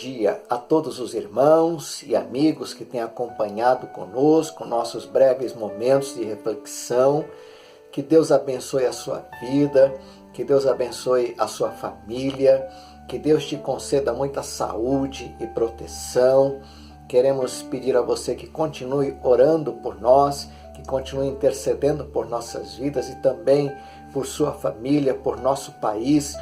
dia a todos os irmãos e amigos que têm acompanhado conosco nossos breves momentos de reflexão. Que Deus abençoe a sua vida, que Deus abençoe a sua família, que Deus te conceda muita saúde e proteção. Queremos pedir a você que continue orando por nós, que continue intercedendo por nossas vidas e também por sua família, por nosso país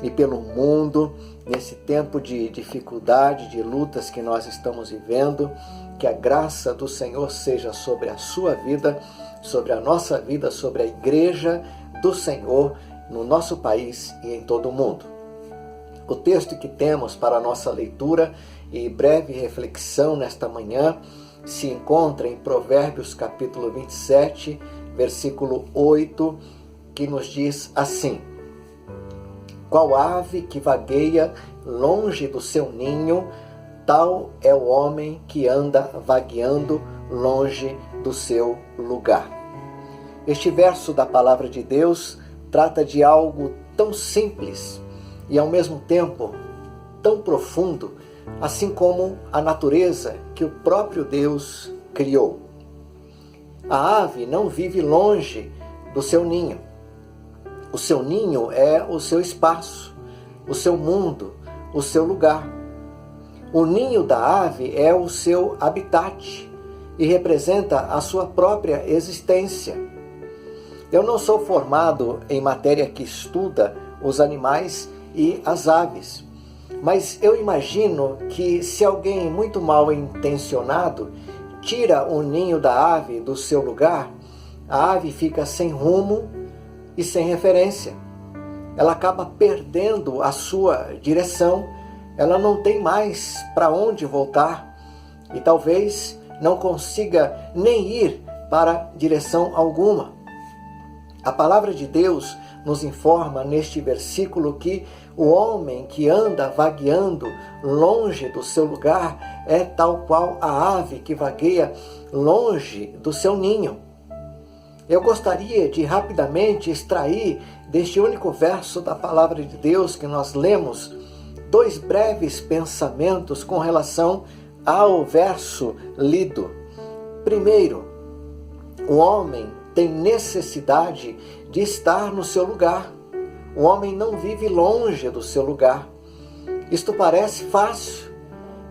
e pelo mundo, nesse tempo de dificuldade, de lutas que nós estamos vivendo. Que a graça do Senhor seja sobre a sua vida, sobre a nossa vida, sobre a igreja do Senhor no nosso país e em todo o mundo. O texto que temos para a nossa leitura e breve reflexão nesta manhã se encontra em Provérbios capítulo 27, versículo 8, que nos diz assim: Qual ave que vagueia longe do seu ninho, tal é o homem que anda vagueando longe do seu lugar. Este verso da palavra de Deus trata de algo tão simples e ao mesmo tempo tão profundo, assim como a natureza que o próprio Deus criou. A ave não vive longe do seu ninho. O seu ninho é o seu espaço, o seu mundo, o seu lugar. O ninho da ave é o seu habitat e representa a sua própria existência. Eu não sou formado em matéria que estuda os animais e as aves, mas eu imagino que se alguém muito mal intencionado tira o ninho da ave do seu lugar, a ave fica sem rumo e sem referência. Ela acaba perdendo a sua direção, ela não tem mais para onde voltar e talvez não consiga nem ir para direção alguma. A palavra de Deus nos informa neste versículo que o homem que anda vagueando longe do seu lugar é tal qual a ave que vagueia longe do seu ninho. Eu gostaria de rapidamente extrair deste único verso da palavra de Deus que nós lemos dois breves pensamentos com relação ao verso lido. Primeiro, o homem tem necessidade de estar no seu lugar. O homem não vive longe do seu lugar. Isto parece fácil,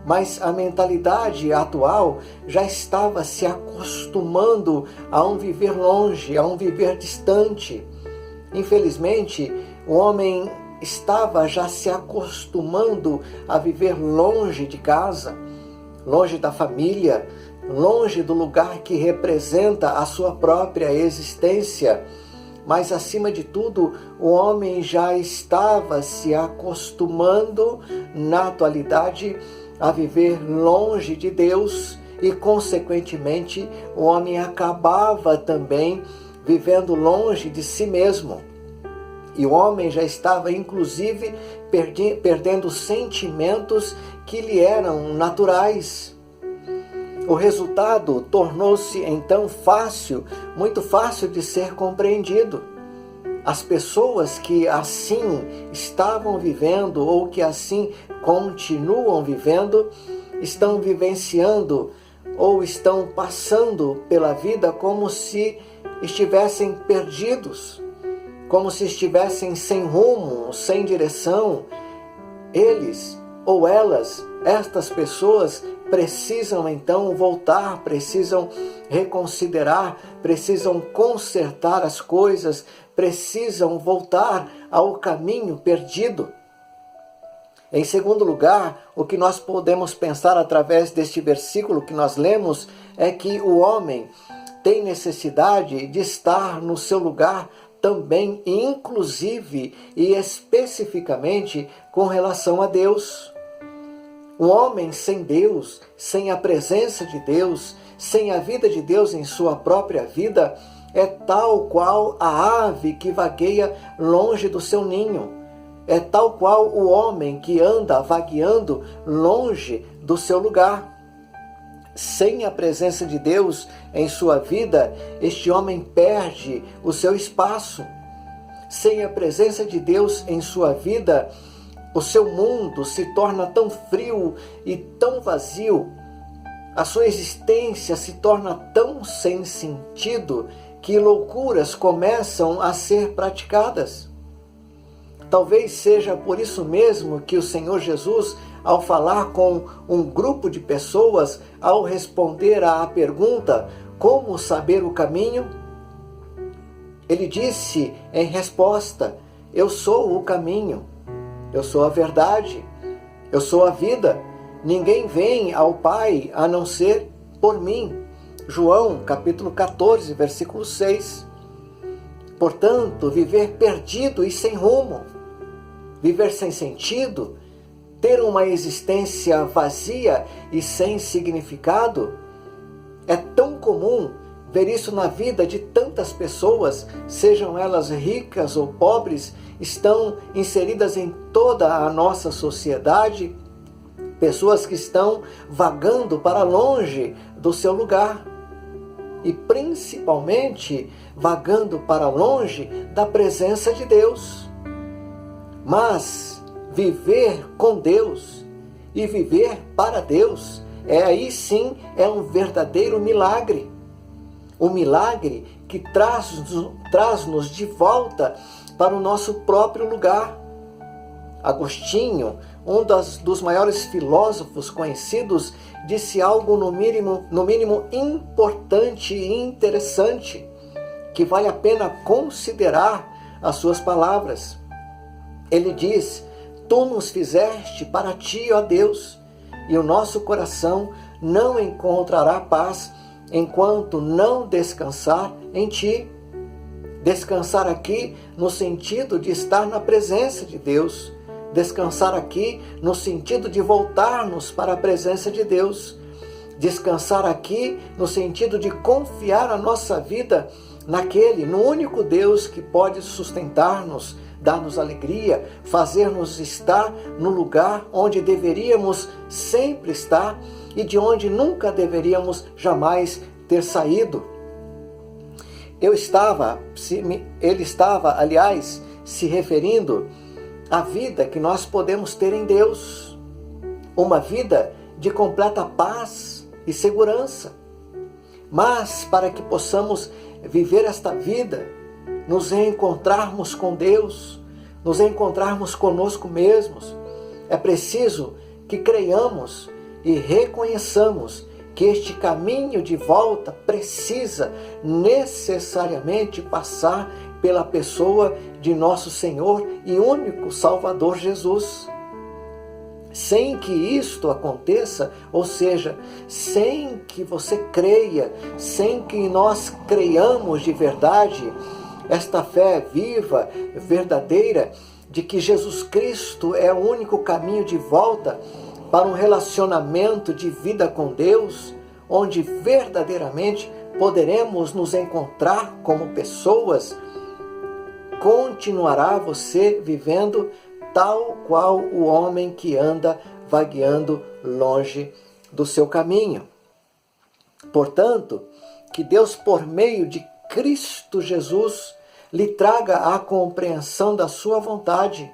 mas a mentalidade atual já estava se acostumando a um viver longe, a um viver distante. Infelizmente, o homem estava já se acostumando a viver longe de casa, longe da família, longe do lugar que representa a sua própria existência. Mas, acima de tudo, o homem já estava se acostumando, na atualidade, a viver longe de Deus e, consequentemente, o homem acabava também vivendo longe de si mesmo. E o homem já estava, inclusive, perdendo sentimentos que lhe eram naturais. O resultado tornou-se então fácil, muito fácil de ser compreendido. As pessoas que assim estavam vivendo ou que assim continuam vivendo, estão vivenciando ou estão passando pela vida como se estivessem perdidos, como se estivessem sem rumo, sem direção. Eles ou elas, estas pessoas, precisam então voltar, precisam reconsiderar, precisam consertar as coisas, precisam voltar ao caminho perdido. Em segundo lugar, o que nós podemos pensar através deste versículo que nós lemos é que o homem tem necessidade de estar no seu lugar também, inclusive e especificamente com relação a Deus. O homem sem Deus, sem a presença de Deus, sem a vida de Deus em sua própria vida, é tal qual a ave que vagueia longe do seu ninho. É tal qual o homem que anda vagueando longe do seu lugar. Sem a presença de Deus em sua vida, este homem perde o seu espaço. Sem a presença de Deus em sua vida, o seu mundo se torna tão frio e tão vazio, a sua existência se torna tão sem sentido que loucuras começam a ser praticadas. Talvez seja por isso mesmo que o Senhor Jesus, ao falar com um grupo de pessoas, ao responder à pergunta como saber o caminho, ele disse em resposta: eu sou o caminho, eu sou a verdade, eu sou a vida. Ninguém vem ao Pai a não ser por mim. João capítulo 14, versículo 6. Portanto, viver perdido e sem rumo, viver sem sentido, ter uma existência vazia e sem significado, é tão comum ver isso na vida de tantas pessoas, sejam elas ricas ou pobres, estão inseridas em toda a nossa sociedade, pessoas que estão vagando para longe do seu lugar e principalmente vagando para longe da presença de Deus. Mas viver com Deus e viver para Deus, aí sim é um verdadeiro milagre. Um milagre que traz-nos de volta para o nosso próprio lugar. Agostinho, um dos maiores filósofos conhecidos, disse algo no mínimo importante e interessante, que vale a pena considerar as suas palavras. Ele diz: tu nos fizeste para ti, ó Deus, e o nosso coração não encontrará paz enquanto não descansar em ti. Descansar aqui no sentido de estar na presença de Deus. Descansar aqui no sentido de voltarmos para a presença de Deus. Descansar aqui no sentido de confiar a nossa vida no único Deus que pode sustentar-nos, dar-nos alegria, fazer-nos estar no lugar onde deveríamos sempre estar e de onde nunca deveríamos jamais ter saído. Ele estava, aliás, se referindo à vida que nós podemos ter em Deus, uma vida de completa paz e segurança. Mas para que possamos viver esta vida, nos reencontrarmos com Deus, nos reencontrarmos conosco mesmos, é preciso que creiamos e reconheçamos que este caminho de volta precisa necessariamente passar pela pessoa de nosso Senhor e único Salvador Jesus. Sem que isto aconteça, ou seja, sem que você creia, sem que nós creiamos de verdade, esta fé viva, verdadeira, de que Jesus Cristo é o único caminho de volta para um relacionamento de vida com Deus, onde verdadeiramente poderemos nos encontrar como pessoas, continuará você vivendo tal qual o homem que anda vagueando longe do seu caminho. Portanto, que Deus, por meio de Cristo Jesus, lhe traga a compreensão da sua vontade,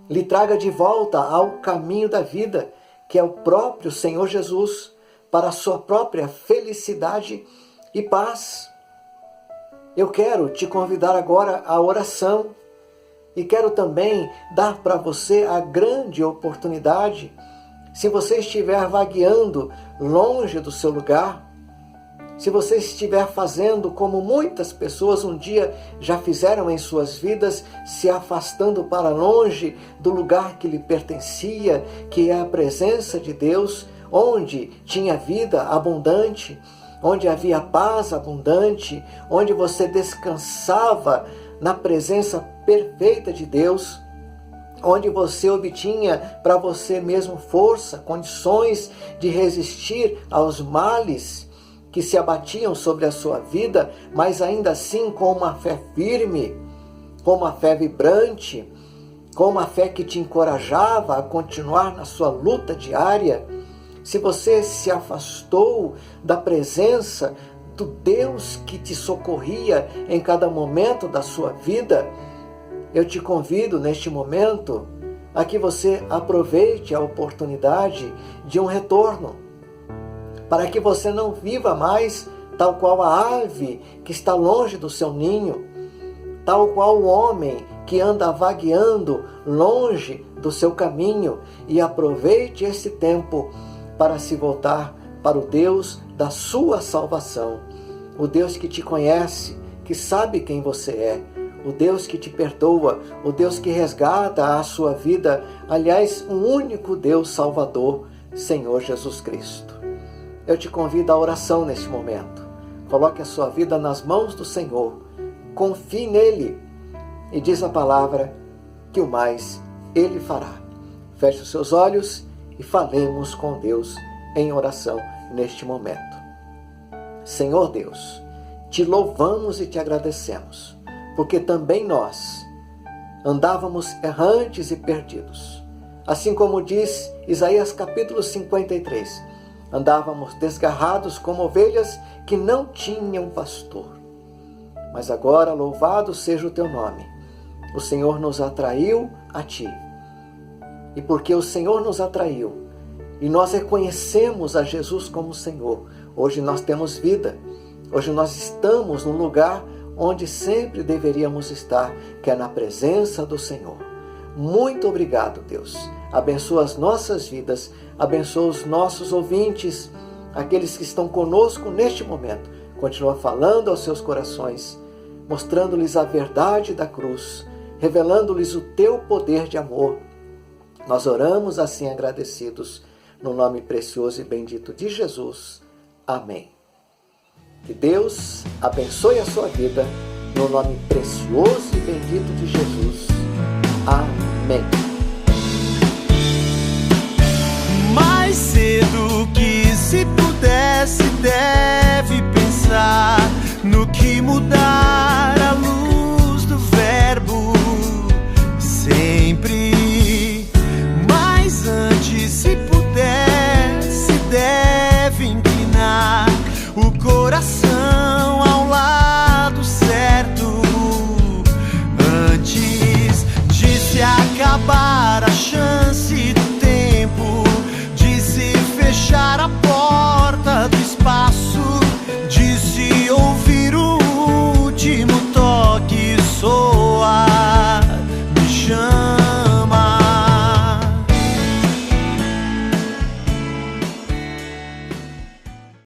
lhe traga de volta ao caminho da vida, que é o próprio Senhor Jesus, para a sua própria felicidade e paz. Eu quero te convidar agora à oração e quero também dar para você a grande oportunidade, se você estiver vagueando longe do seu lugar, se você estiver fazendo como muitas pessoas um dia já fizeram em suas vidas, se afastando para longe do lugar que lhe pertencia, que é a presença de Deus, onde tinha vida abundante, onde havia paz abundante, onde você descansava na presença perfeita de Deus, onde você obtinha para você mesmo força, condições de resistir aos males que se abatiam sobre a sua vida, mas ainda assim com uma fé firme, com uma fé vibrante, com uma fé que te encorajava a continuar na sua luta diária. Se você se afastou da presença do Deus que te socorria em cada momento da sua vida, eu te convido neste momento a que você aproveite a oportunidade de um retorno, para que você não viva mais tal qual a ave que está longe do seu ninho, tal qual o homem que anda vagueando longe do seu caminho, e aproveite esse tempo para se voltar para o Deus da sua salvação, o Deus que te conhece, que sabe quem você é, o Deus que te perdoa, o Deus que resgata a sua vida, aliás, um único Deus Salvador, Senhor Jesus Cristo. Eu te convido à oração neste momento. Coloque a sua vida nas mãos do Senhor, confie nele, e diz a palavra que o mais Ele fará. Feche os seus olhos e falemos com Deus em oração neste momento. Senhor Deus, te louvamos e te agradecemos, porque também nós andávamos errantes e perdidos. Assim como diz Isaías capítulo 53, andávamos desgarrados como ovelhas que não tinham pastor. Mas agora, louvado seja o teu nome. O Senhor nos atraiu a ti. E porque o Senhor nos atraiu e nós reconhecemos a Jesus como Senhor, hoje nós temos vida. Hoje nós estamos no lugar onde sempre deveríamos estar, que é na presença do Senhor. Muito obrigado, Deus. Abençoa as nossas vidas, abençoa os nossos ouvintes, aqueles que estão conosco neste momento. Continua falando aos seus corações, mostrando-lhes a verdade da cruz, revelando-lhes o teu poder de amor. Nós oramos assim agradecidos, no nome precioso e bendito de Jesus. Amém. Que Deus abençoe a sua vida, no nome precioso e bendito de Jesus. Amém. Mais cedo que se pudesse, deve pensar no que mudar.